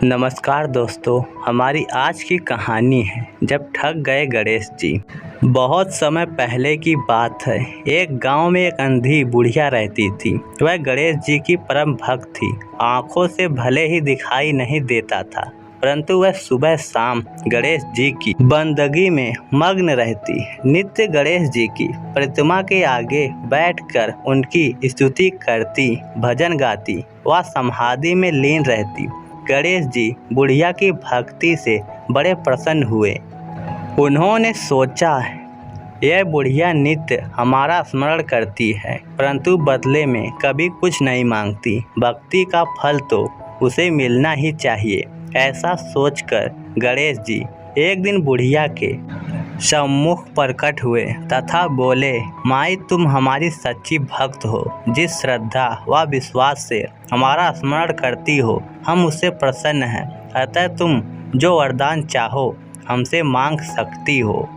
नमस्कार दोस्तों, हमारी आज की कहानी है जब ठग गए गणेश जी। बहुत समय पहले की बात है। एक गांव में एक अंधी बुढ़िया रहती थी। वह गणेश जी की परम भक्त थी। आंखों से भले ही दिखाई नहीं देता था, परंतु वह सुबह शाम गणेश जी की बंदगी में मग्न रहती। नित्य गणेश जी की प्रतिमा के आगे बैठकर उनकी स्तुति करती, भजन गाती व समाधि में लीन रहती। गणेश जी बुढ़िया की भक्ति से बड़े प्रसन्न हुए। उन्होंने सोचा, यह बुढ़िया नित्य हमारा स्मरण करती है, परंतु बदले में कभी कुछ नहीं मांगती। भक्ति का फल तो उसे मिलना ही चाहिए। ऐसा सोचकर गणेश जी एक दिन बुढ़िया के सम्मुख प्रकट हुए तथा बोले, माई तुम हमारी सच्ची भक्त हो। जिस श्रद्धा व विश्वास से हमारा स्मरण करती हो, हम उससे प्रसन्न हैं। अतः तुम जो वरदान चाहो हमसे मांग सकती हो।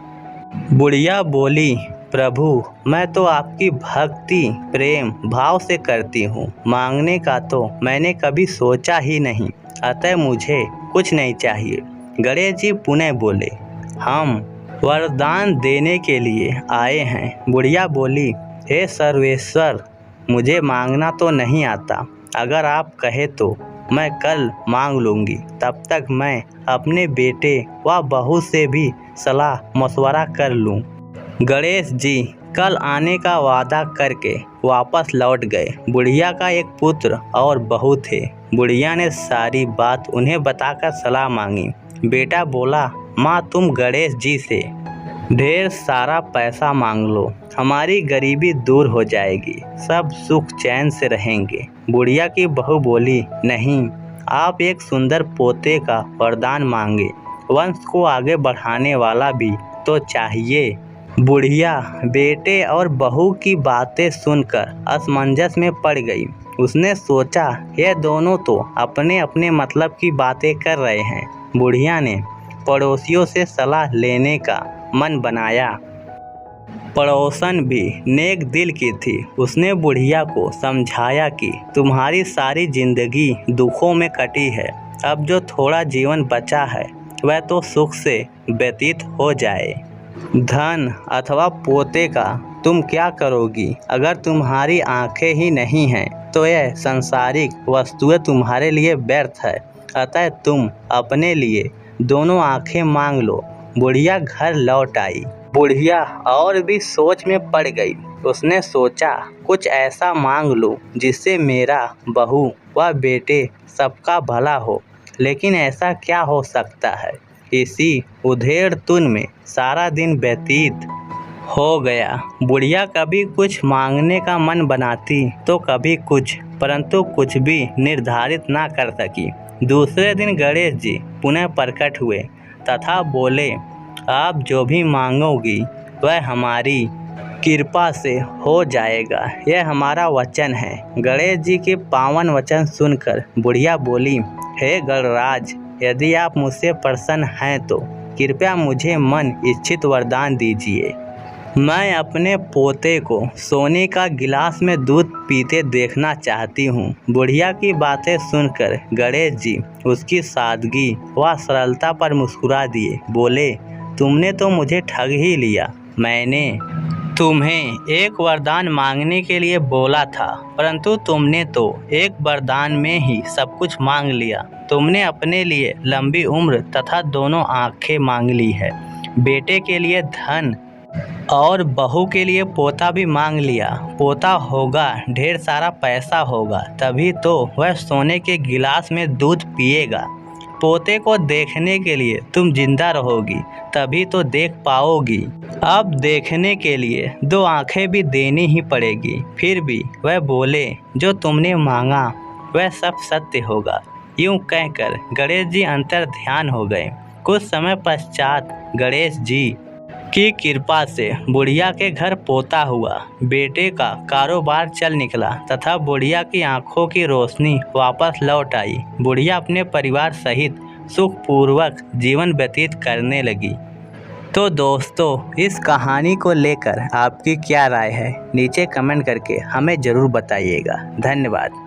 बुढ़िया बोली, प्रभु मैं तो आपकी भक्ति प्रेम भाव से करती हूँ। मांगने का तो मैंने कभी सोचा ही नहीं, अतः मुझे कुछ नहीं चाहिए। गणेश जी पुनः बोले, हम वरदान देने के लिए आए हैं। बुढ़िया बोली, हे सर्वेश्वर, मुझे मांगना तो नहीं आता। अगर आप कहे तो मैं कल मांग लूँगी। तब तक मैं अपने बेटे व बहू से भी सलाह मशवरा कर लूँ। गणेश जी कल आने का वादा करके वापस लौट गए। बुढ़िया का एक पुत्र और बहू थे। बुढ़िया ने सारी बात उन्हें बताकर सलाह मांगी। बेटा बोला, माँ तुम गणेश जी से ढेर सारा पैसा मांग लो, हमारी गरीबी दूर हो जाएगी, सब सुख चैन से रहेंगे। बुढ़िया की बहू बोली, नहीं, आप एक सुंदर पोते का वरदान मांगे, वंश को आगे बढ़ाने वाला भी तो चाहिए। बुढ़िया बेटे और बहू की बातें सुनकर असमंजस में पड़ गई। उसने सोचा, ये दोनों तो अपने अपने मतलब की बातें कर रहे हैं। बुढ़िया ने पड़ोसियों से सलाह लेने का मन बनाया। पड़ोसन भी नेक दिल की थी। उसने बुढ़िया को समझाया कि तुम्हारी सारी जिंदगी दुखों में कटी है, अब जो थोड़ा जीवन बचा है वह तो सुख से व्यतीत हो जाए। धन अथवा पोते का तुम क्या करोगी? अगर तुम्हारी आंखें ही नहीं हैं तो यह सांसारिक वस्तुएं तुम्हारे लिए व्यर्थ है। अतः तुम अपने लिए दोनों आंखें मांग लो। बुढ़िया घर लौट आई। बुढ़िया और भी सोच में पड़ गई। उसने सोचा, कुछ ऐसा मांग लूं जिससे मेरा बहू व बेटे सबका भला हो। लेकिन ऐसा क्या हो सकता है? इसी उधेड़-तुन में सारा दिन व्यतीत हो गया। बुढ़िया कभी कुछ मांगने का मन बनाती तो कभी कुछ, परंतु कुछ भी निर्धारित ना कर सकी। दूसरे दिन गणेश जी पुनः प्रकट हुए तथा बोले, आप जो भी मांगोगी वह हमारी कृपा से हो जाएगा, यह हमारा वचन है। गणेश जी के पावन वचन सुनकर बुढ़िया बोली, हे गणराज, यदि आप मुझसे प्रसन्न हैं तो कृपया मुझे मन इच्छित वरदान दीजिए। मैं अपने पोते को सोने का गिलास में दूध पीते देखना चाहती हूँ। बुढ़िया की बातें सुनकर गणेश जी उसकी सादगी व सरलता पर मुस्कुरा दिए। बोले, तुमने तो मुझे ठग ही लिया। मैंने तुम्हें एक वरदान मांगने के लिए बोला था, परंतु तुमने तो एक वरदान में ही सब कुछ मांग लिया। तुमने अपने लिए लंबी उम्र तथा दोनों आंखें मांग ली है। बेटे के लिए धन और बहू के लिए पोता भी मांग लिया। पोता होगा, ढेर सारा पैसा होगा, तभी तो वह सोने के गिलास में दूध पिएगा। पोते को देखने के लिए तुम जिंदा रहोगी, तभी तो देख पाओगी। अब देखने के लिए दो आंखें भी देनी ही पड़ेगी। फिर भी वह बोले, जो तुमने मांगा वह सब सत्य होगा। यूं कहकर गणेश जी अंतर ध्यान हो गए। कुछ समय पश्चात गणेश जी की कृपा से बुढ़िया के घर पोता हुआ। बेटे का कारोबार चल निकला तथा बुढ़िया की आंखों की रोशनी वापस लौट आई। बुढ़िया अपने परिवार सहित सुखपूर्वक जीवन व्यतीत करने लगी। तो दोस्तों, इस कहानी को लेकर आपकी क्या राय है? नीचे कमेंट करके हमें ज़रूर बताइएगा। धन्यवाद।